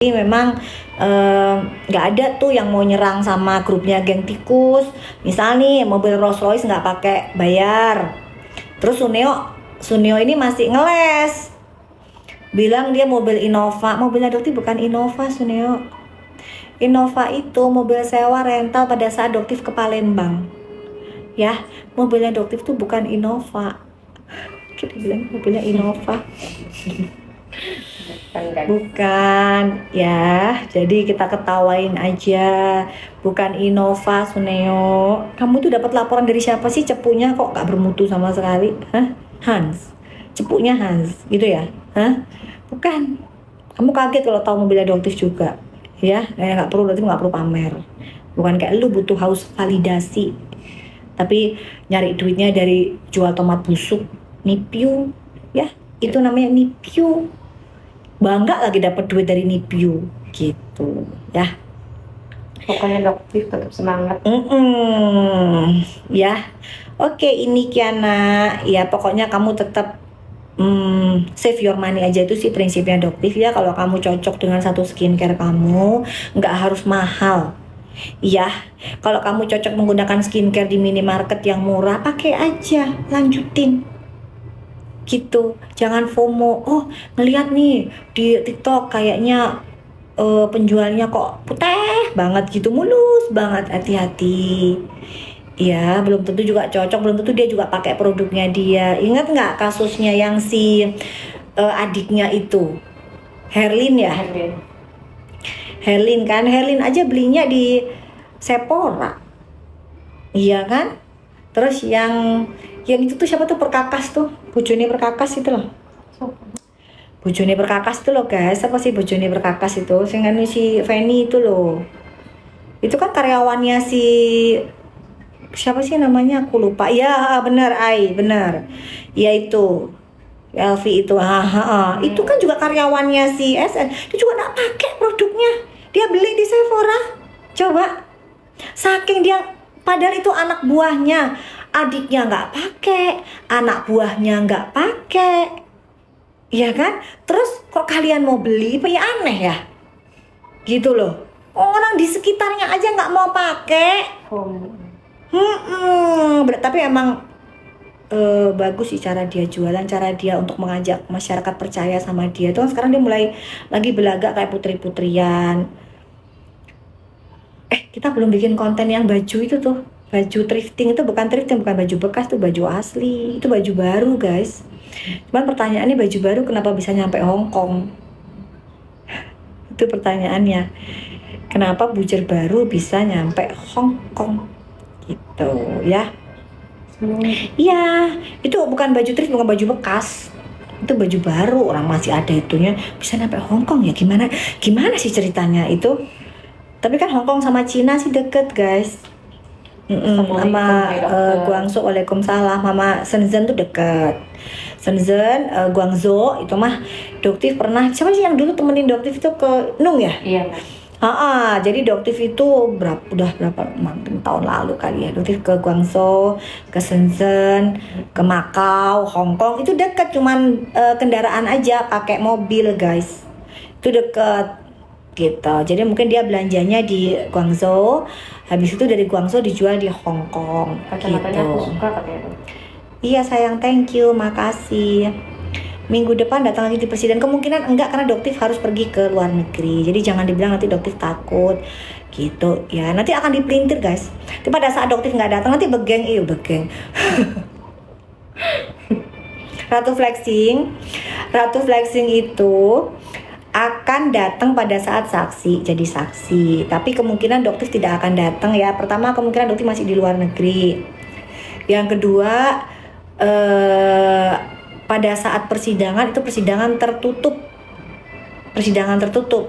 Jadi memang nggak ada tuh yang mau nyerang sama grupnya geng tikus. Misal nih mobil Rolls Royce nggak pakai bayar. Terus Suneo ini masih ngeles. Bilang dia mobil Innova. Mobilnya Dokti bukan Innova, Suneo. Innova itu mobil sewa rental pada saat Doktif ke Palembang. Ya, mobilnya Doktif tuh bukan Innova. Kita bilang mobilnya Innova. Bukan ya, jadi kita ketawain aja. Bukan Innova, Suneo. Kamu tuh dapat laporan dari siapa sih? Cepunya kok gak bermutu sama sekali? Hah? Hans. Cepunya Hans, gitu ya? Hah? Bukan. Kamu kaget kalau tahu mobilnya Adoptif juga. Ya, nggak perlu, berarti nggak perlu pamer. Bukan kayak lu butuh haus validasi. Tapi nyari duitnya dari jual tomat busuk, nipiu, ya itu namanya nipiu. Bangga lagi dapat duit dari nipiu, gitu, ya. Pokoknya Doktif tetap semangat. Ya, oke ini Kiana, ya pokoknya kamu tetap save your money aja, itu sih prinsipnya Doktif ya. Kalau kamu cocok dengan satu skincare kamu, nggak harus mahal. Ya, kalau kamu cocok menggunakan skincare di minimarket yang murah, pakai aja, lanjutin. Gitu, jangan FOMO. Oh, ngeliat nih di TikTok kayaknya penjualnya kok putih banget gitu, mulus banget. Hati-hati. Ya, belum tentu juga cocok, belum tentu dia juga pakai produknya dia. Ingat nggak kasusnya yang si adiknya itu, Herlin ya? Herlin kan, Herlin aja belinya di Sephora. Iya kan? Terus yang itu tuh siapa tuh, Perkakas tuh, bojone Perkakas itu loh. Bojone Perkakas itu loh guys, apa sih bojone Perkakas itu? Sehingga si Feni itu loh. Itu kan karyawannya si siapa sih namanya, aku lupa. Ya benar, benar. Ya itu Elvi itu, itu kan juga karyawannya si SN. Dia juga nggak pakai produknya, dia beli di Sephora. Coba, saking dia, padahal itu anak buahnya, adiknya nggak pakai, anak buahnya nggak pakai, iya kan? Terus kok kalian mau beli? Apa ya, aneh ya? Gitu loh. Orang di sekitarnya aja nggak mau pakai. Tapi emang bagus sih cara dia jualan, cara dia untuk mengajak masyarakat percaya sama dia. Tuh sekarang dia mulai lagi belagak kayak putri-putrian. Kita belum bikin konten yang baju itu tuh, baju thrifting. Itu bukan thrifting, bukan baju bekas, tuh baju asli, itu baju baru guys. Cuman pertanyaannya, baju baru kenapa bisa nyampe Hong Kong? Itu pertanyaannya, kenapa bujur baru bisa nyampe Hong Kong gitu ya. Iya, itu bukan baju thrift, bukan baju bekas, itu baju baru, orang masih ada itunya, bisa nyampe Hong Kong ya. Gimana sih ceritanya itu? Tapi kan Hong Kong sama Cina sih deket guys. Sama Guangzhou, waalaikumsalam, sama Shenzhen tuh deket. Shenzhen, Guangzhou itu mah Doktif pernah, siapa sih yang dulu temenin Doktif itu ke Nung ya? Iya. Jadi Doktif itu udah berapa tahun lalu kali ya, Doktif ke Guangzhou, ke Shenzhen, ke Macau, Hong Kong, itu deket, cuman kendaraan aja, pakai mobil guys, itu deket gitu. Jadi mungkin dia belanjanya di Guangzhou, habis itu dari Guangzhou dijual di Hong Kong gitu. Aku suka katanya. Iya sayang, thank you, makasih. Minggu depan datang lagi di Presiden, kemungkinan enggak karena Doktif harus pergi ke luar negeri. Jadi jangan dibilang nanti Doktif takut gitu ya. Nanti akan dipelintir guys. Tapi pada saat Doktif nggak datang nanti begeng. Ratu flexing itu akan datang pada saat saksi, jadi saksi. Tapi kemungkinan Doktif tidak akan datang ya. Pertama, kemungkinan Doktif masih di luar negeri. Yang kedua, pada saat persidangan itu persidangan tertutup,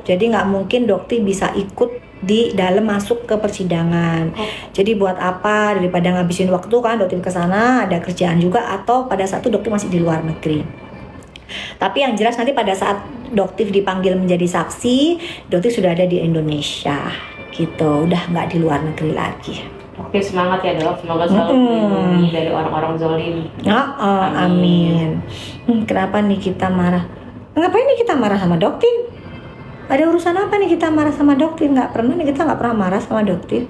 jadi nggak mungkin Doktif bisa ikut di dalam masuk ke persidangan. Jadi buat apa, daripada ngabisin waktu kan Doktif ke sana, ada kerjaan juga, atau pada saat itu Doktif masih di luar negeri. Tapi yang jelas nanti pada saat Doktif dipanggil menjadi saksi, Doktif sudah ada di Indonesia gitu, udah nggak di luar negeri lagi. Oke, semangat ya Dok, semoga selalu dilindungi dari orang-orang zalim. Amin. Kenapa nih kita marah? Ngapain nih kita marah sama Doktif? Ada urusan apa nih kita marah sama dokter? Nggak pernah nih, kita nggak pernah marah sama dokter.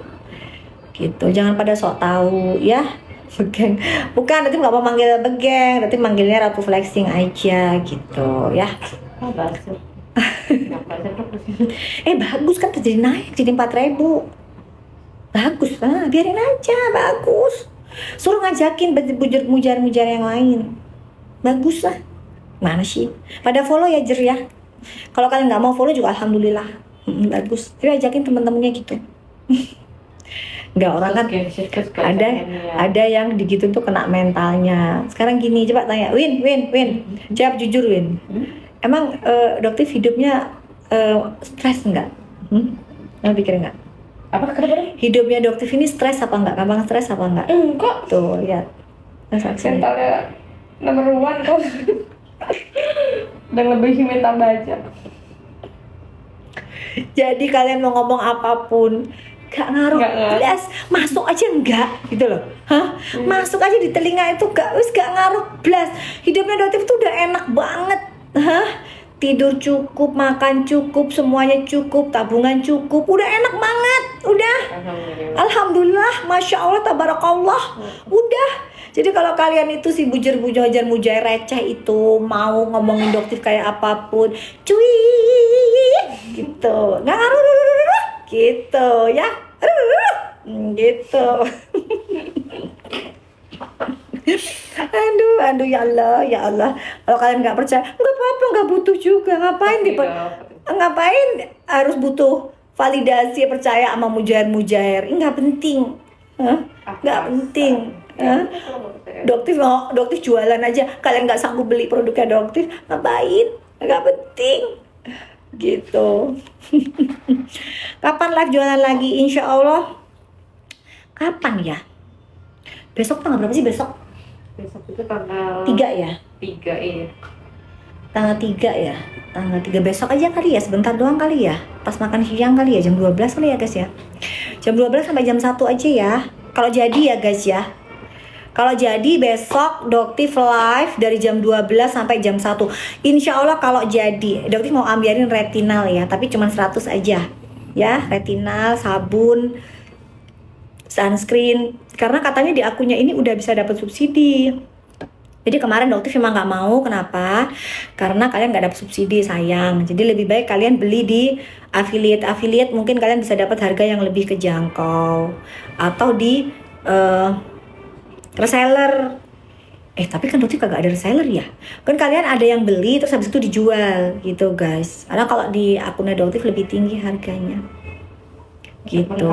Gitu, jangan pada sok tahu ya. Begeng, bukan, nanti nggak mau manggil Begeng, nanti manggilnya Ratu Flexing aja gitu ya. Oh, basuh. Bagus kan, jadi naik jadi 4.000. Bagus lah, biarin aja, bagus. Suruh ngajakin mujar-mujar yang lain. Bagus lah. Mana sih? Pada follow ya Jer ya. Kalau kalian nggak mau follow juga alhamdulillah. Bagus. Tapi ajakin teman-temannya gitu. Nggak, orang kan ada yang digitu tuh kena mentalnya. Sekarang gini, coba tanya Win, jawab jujur Win. Emang dokter hidupnya stres nggak? Lo pikir nggak? Apa kenapa? Hidupnya dokter ini stres apa nggak? Gampang stres apa nggak? Enggak. Tuh lihat. Mentalnya nomor one kok. Dan lebih mental baca. Jadi kalian mau ngomong apapun gak ngaruh, plus masuk aja enggak gitu loh. Masuk aja di telinga itu gak ngaruh, plus hidupnya dokter itu udah enak banget. Tidur cukup, makan cukup, semuanya cukup, tabungan cukup, udah enak banget, udah. Alhamdulillah, masya Allah, tabarakallah, udah. Jadi kalau kalian itu si bujar-bujar mujai receh itu mau ngomongin dokter kayak apapun, cuy, gitu, nggak ngaruh, gitu ya, gitu. Aduh ya Allah. Kalau kalian nggak percaya, nggak apa-apa, nggak butuh juga. Ngapain harus butuh validasi percaya sama mujair? Nggak penting, nggak penting. Dokter jualan aja, kalian nggak sanggup beli produknya dokter, ngapain? Nggak penting, gitu. Kapan live jualan lagi? Insya Allah. Kapan ya? Besok tanggal berapa sih besok? Besok itu tanggal 3 ya? 3 iya. Tanggal 3 ya? Tanggal 3 besok aja kali ya, sebentar doang kali ya. Pas makan siang kali ya, jam 12 kali ya guys ya. Jam 12 sampai jam 1 aja ya. Kalau jadi ya guys ya. Kalau jadi besok Doktif live dari jam 12 sampai jam 1. Insya Allah kalau jadi Doktif mau ambilin retinal ya, tapi cuma 100 aja ya. Retinal, sabun, sunscreen, karena katanya di akunnya ini udah bisa dapat subsidi. Jadi kemarin Doktif memang nggak mau, kenapa? Karena kalian nggak dapat subsidi, sayang. Jadi lebih baik kalian beli di affiliate, mungkin kalian bisa dapat harga yang lebih kejangkau, atau di reseller. Tapi kan Doktif kagak ada reseller ya. Kan kalian ada yang beli terus habis itu dijual gitu guys. Karena kalau di akunnya Doktif lebih tinggi harganya. Gitu.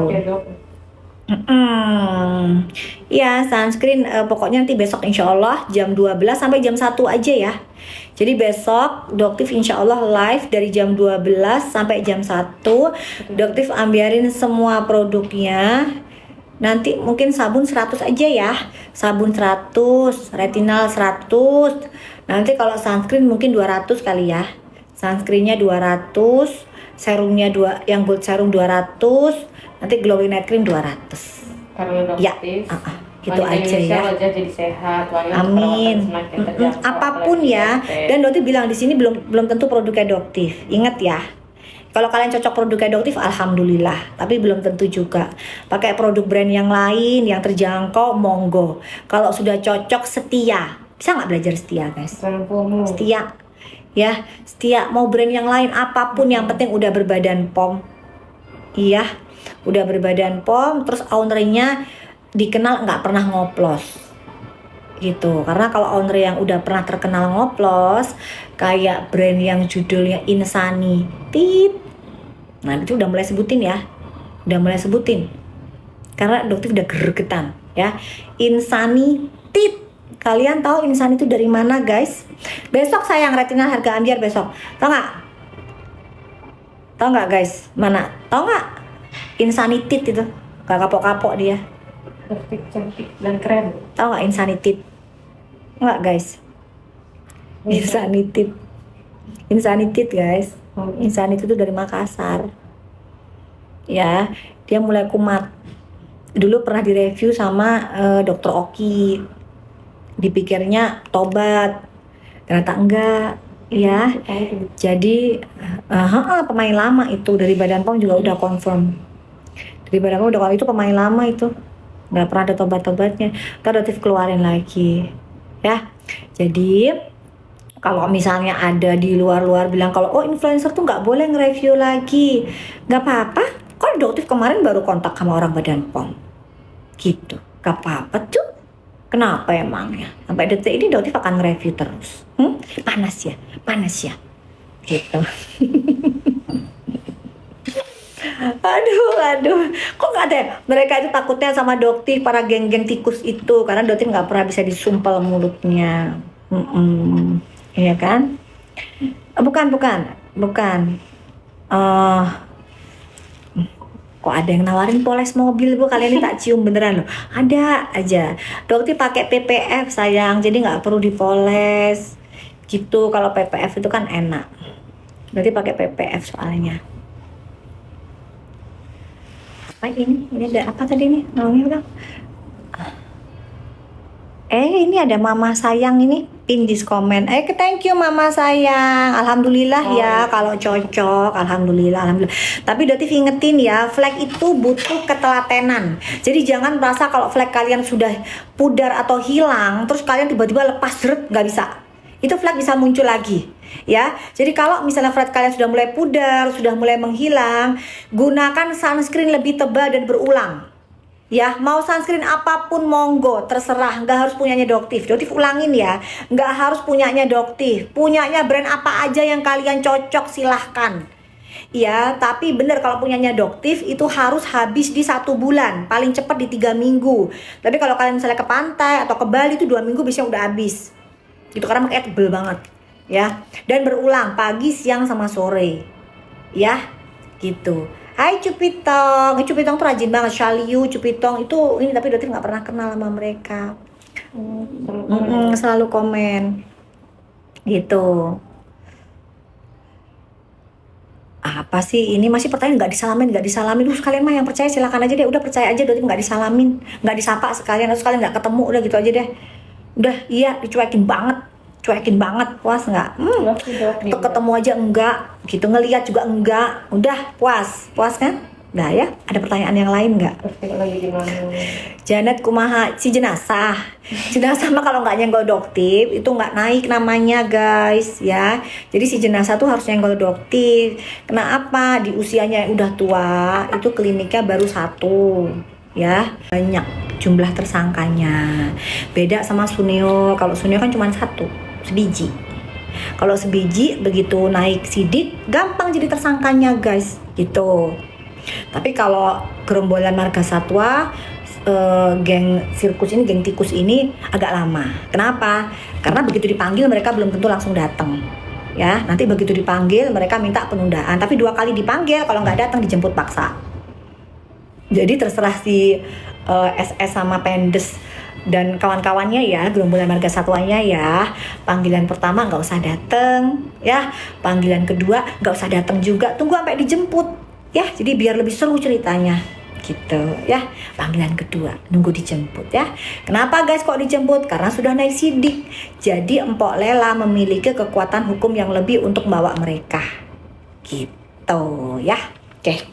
Ya, sunscreen pokoknya nanti besok insya Allah jam 12 sampai jam 1 aja ya. Jadi besok Doktif insya Allah live dari jam 12 sampai jam 1. Doktif ambilin semua produknya. Nanti mungkin sabun 100 aja ya. Sabun 100, retinal 100. Nanti kalau sunscreen mungkin 200 kali ya. Sunscreennya 200, serumnya yang gold serum 200, nanti glowing night cream 200. Kalau ya, gitu aja ya. Jadi sehat, amin. Apapun ya. Dan Doktif bilang di sini belum tentu produknya Doktif. Ingat ya. Kalau kalian cocok produknya Doktif, alhamdulillah. Tapi belum tentu juga. Pakai produk brand yang lain, yang terjangkau, monggo. Kalau sudah cocok, setia. Bisa nggak belajar setia, guys? Setia. Ya, setia. Mau brand yang lain, apapun yang penting udah berbadan POM. Iya, udah berbadan POM. Terus ownernya dikenal nggak pernah ngoplos. Gitu. Karena kalau owner yang udah pernah terkenal ngoplos, kayak brand yang judulnya Insanity, nah itu udah mulai sebutin ya, karena Doktif udah gregetan ya. Insanity, kalian tahu Insanity itu dari mana guys? Besok sayang retinal harga ambiar besok, tau nggak guys? Mana tau nggak? Insanity itu gak kapok-kapok dia, cantik dan keren. Tau nggak Insanity? Nggak guys? Insanity guys. Insanity itu dari Makassar ya. Dia mulai kumat. Dulu pernah direview sama Dokter Oki, dipikirnya tobat, ternyata enggak. Ya, jadi pemain lama itu dari Badan POM juga udah confirm. Dari Badan POM udah kalau itu pemain lama itu nggak pernah ada tobat-tobatnya. Ntar Dotif keluarin lagi, ya. Jadi kalau misalnya ada di luar-luar bilang kalau oh influencer tuh nggak boleh nge-review lagi, nggak apa-apa. Kalau Dotif kemarin baru kontak sama orang Badan POM, gitu, nggak apa-apa tuh. Kenapa emangnya? Sampai detik ini Dotif akan nge-review terus. Panas ya, gitu. Aduh, kok nggak ada ya? Mereka itu takutnya sama Doktif, para geng-geng tikus itu, karena Doktif nggak pernah bisa disumpel mulutnya. Iya kan? Bukan. Eh, kok ada yang nawarin poles mobil bu? Kalian ini tak cium beneran loh. Ada aja. Doktif pakai PPF sayang, jadi nggak perlu dipoles. Gitu, kalau PPF itu kan enak. Berarti pakai PPF soalnya. Apa ini ada apa tadi nih namanya bilang? Ini ada mama sayang ini pin di komen. Thank you mama sayang. Alhamdulillah ya kalau cocok. Alhamdulillah. Tapi Dotif ingetin ya, flag itu butuh ketelatenan. Jadi jangan merasa kalau flag kalian sudah pudar atau hilang, terus kalian tiba-tiba lepas nggak bisa. Itu flag bisa muncul lagi, ya. Jadi kalau misalnya flag kalian sudah mulai pudar, sudah mulai menghilang, gunakan sunscreen lebih tebal dan berulang. Ya, mau sunscreen apapun monggo, terserah, nggak harus punyanya Doktif. Doktif ulangin ya, nggak harus punyanya Doktif. Punyanya brand apa aja yang kalian cocok silahkan. Ya, tapi bener kalau punyanya Doktif itu harus habis di 1 bulan, paling cepat di 3 minggu. Tapi kalau kalian misalnya ke pantai atau ke Bali itu 2 minggu biasanya udah habis. Itu karena makanya tebel banget, ya. Dan berulang pagi, siang sama sore, ya, gitu. Hai Cupitong tuh rajin banget. Shaliu, Cupitong itu ini, tapi Dotif nggak pernah kenal sama mereka. Selalu komen, gitu. Apa sih ini masih pertanyaan nggak disalamin. Lu sekalian mah yang percaya silakan aja deh. Udah percaya aja, Dotif nggak disalamin, nggak disapa sekalian, atau sekalian nggak ketemu, udah gitu aja deh. Udah, iya, dicuekin banget, puas nggak? Untuk ketemu aja enggak, gitu, ngelihat juga enggak, udah puas kan? Udah ya, ada pertanyaan yang lain nggak? Janet kumaha si jenazah mah kalau nggak nyenggol Doktif itu nggak naik namanya guys ya. Jadi si jenazah tuh harus nyenggol Doktif. Kenapa? Di usianya yang udah tua itu kliniknya baru 1, ya, banyak jumlah tersangkanya. Beda sama Suneo. Kalau Suneo kan cuma 1, sebiji. Kalau sebiji begitu naik sidik gampang jadi tersangkanya guys, gitu. Tapi kalau gerombolan marga satwa, geng sirkus ini, geng tikus ini agak lama. Kenapa? Karena begitu dipanggil mereka belum tentu langsung datang. Ya, nanti begitu dipanggil mereka minta penundaan. Tapi 2 kali dipanggil, kalau nggak datang dijemput paksa. Jadi terserah si SS sama Pendes dan kawan-kawannya ya, gerombolan marga satwanya ya. Panggilan pertama nggak usah dateng ya, panggilan kedua nggak usah dateng juga, tunggu sampai dijemput ya. Jadi biar lebih seru ceritanya, gitu ya. Panggilan kedua nunggu dijemput ya. Kenapa guys kok dijemput? Karena sudah naik sidik. Jadi Empok Lela memiliki kekuatan hukum yang lebih untuk membawa mereka, gitu ya. Oke.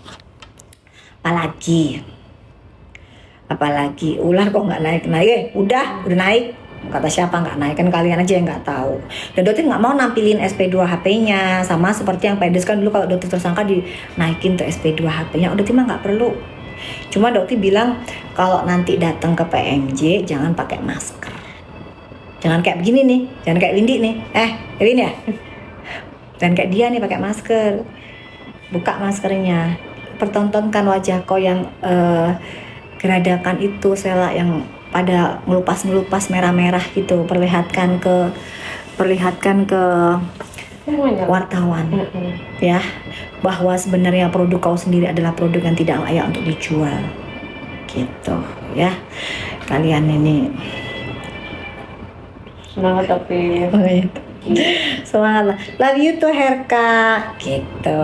Apalagi ular kok nggak naik. Udah naik, kata siapa nggak naik, kan kalian aja yang nggak tahu. Dan Dotif nggak mau nampilin SP2 HP-nya, sama seperti yang Pendes kan dulu kalau Dotif tersangka dinaikin tuh SP2 HP-nya. Dotif mah nggak perlu. Cuma Dotif bilang kalau nanti datang ke PMJ jangan pakai masker, jangan kayak begini nih, jangan kayak Windy nih, Win ya, dan kayak dia nih pakai masker. Buka maskernya, pertontonkan wajah kau yang geradakan itu, Sela, yang pada ngelupas merah-merah gitu, perlihatkan ke wartawan ya, bahwa sebenarnya produk kau sendiri adalah produk yang tidak layak untuk dijual, gitu ya. Kalian ini semangat tapi Semangat lah. Love you tuh Herka gitu.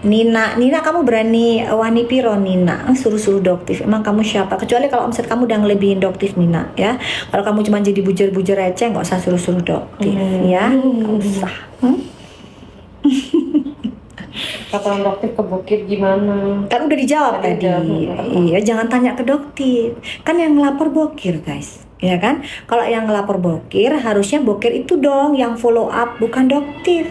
Nina kamu berani wani piro Nina? Suruh-suruh doktif. Emang kamu siapa? Kecuali kalau omset kamu udah ngelebihin doktif Nina ya. Kalau kamu cuma jadi bujer-bujer receh nggak usah suruh-suruh doktif ya. Nggak usah. Kata dokter ke Bukit gimana? Kan udah dijawab Udah tadi. dijawab. Iya, jangan tanya ke dokter. Kan yang ngelapor bokir, guys. Ya kan? Kalau yang ngelapor bokir, harusnya bokir itu dong yang follow up, bukan dokter.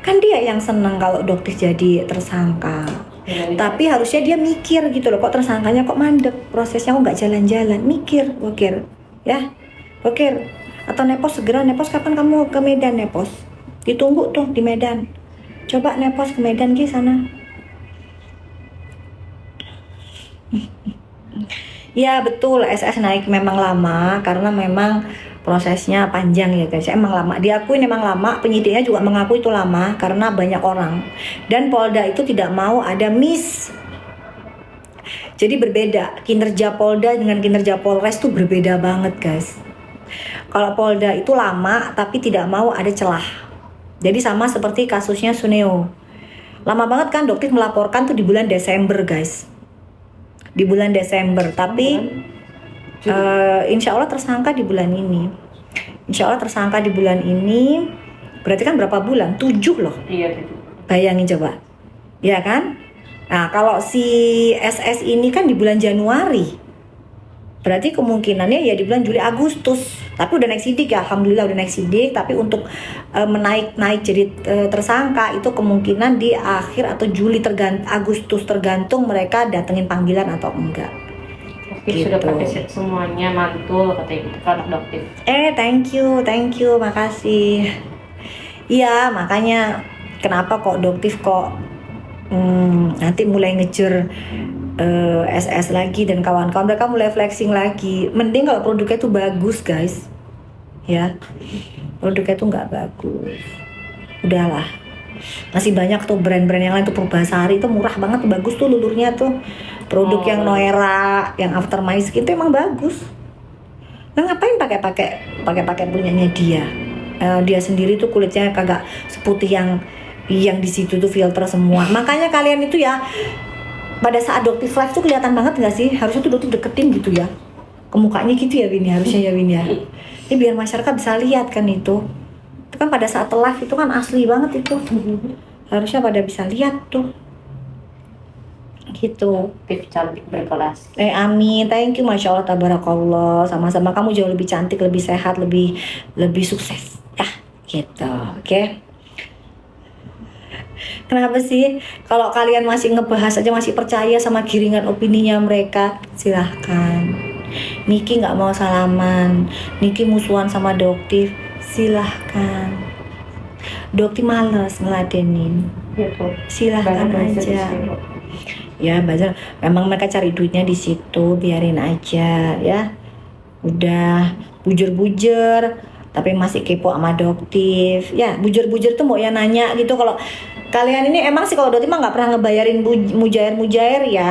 Kan dia yang seneng kalau dokter jadi tersangka. Ya, Tapi harusnya dia mikir gitu loh, kok tersangkanya kok mandek, prosesnya kok nggak jalan-jalan. Mikir, bokir. Ya, bokir. Atau Nepos segera, Nepos kapan kamu ke Medan, Nepos? Ditunggu tuh di Medan. Coba Nepos ke Medan ke sana. Ya betul, SS naik memang lama karena memang prosesnya panjang ya guys. Emang lama. Diakui memang lama, penyidiknya juga mengaku itu lama karena banyak orang. Dan Polda itu tidak mau ada miss. Jadi berbeda, kinerja Polda dengan kinerja Polres itu berbeda banget guys. Kalau Polda itu lama tapi tidak mau ada celah. Jadi sama seperti kasusnya Suneo. Lama banget kan dokter melaporkan tuh di bulan Desember guys. Di bulan Desember, tapi insya Allah tersangka di bulan ini. Insya Allah tersangka di bulan ini. Berarti kan berapa bulan? 7 loh. Iya. Bayangin coba. Ya kan? Nah kalau si SS ini kan di bulan Januari. Berarti kemungkinannya ya di bulan Juli Agustus. Tapi udah naik sidik ya, alhamdulillah udah naik sidik. Tapi untuk naik jadi tersangka itu kemungkinan di akhir atau Juli Agustus tergantung mereka datengin panggilan atau enggak. Dokter sudah pakai set semuanya, mantul katanya gitu produk dokter. Thank you, makasih. Iya makanya kenapa kok doktif kok nanti mulai ngejar SS lagi dan kawan-kawan, mereka mulai flexing lagi. Mending kalau produknya itu bagus guys, ya produknya itu nggak bagus, udahlah. Masih banyak tuh brand-brand yang lain tuh, Purbasari itu murah banget, bagus tuh lulurnya tuh. Produk yang Noera, yang After My Skin itu emang bagus. Nah ngapain pakai punyanya dia? Dia sendiri tuh kulitnya kagak seputih yang di situ tuh filter semua. Makanya kalian itu ya pada saat dokter live tuh kelihatan banget nggak sih? Harusnya tuh dokter deketin gitu ya ke mukanya gitu ya Win ya, harusnya ya Win ya. Ini biar masyarakat bisa lihat kan itu. Itu kan pada saat live itu kan asli banget itu. Harusnya pada bisa lihat tuh. Gitu. Dokter cantik berkelas. Amin, thank you, masya Allah, tabarakallah. Sama-sama, kamu jauh lebih cantik, lebih sehat, lebih sukses ya, gitu. Oke. Kenapa sih kalau kalian masih ngebahas aja, masih percaya sama giringan opininya mereka? Silahkan. Niki nggak mau salaman, Niki musuhan sama Doktif, silahkan. Dokti males ngeladenin, Gitu. silahkan Banyak aja. belajar. Ya belajar, memang mereka cari duitnya di situ, biarin aja ya. Udah bujur-bujur tapi masih kepo sama Doktif. Ya bujur-bujur tuh mau ya nanya gitu. Kalau kalian ini emang sih kalau Doktif mah nggak pernah ngebayarin mujair-mujair ya.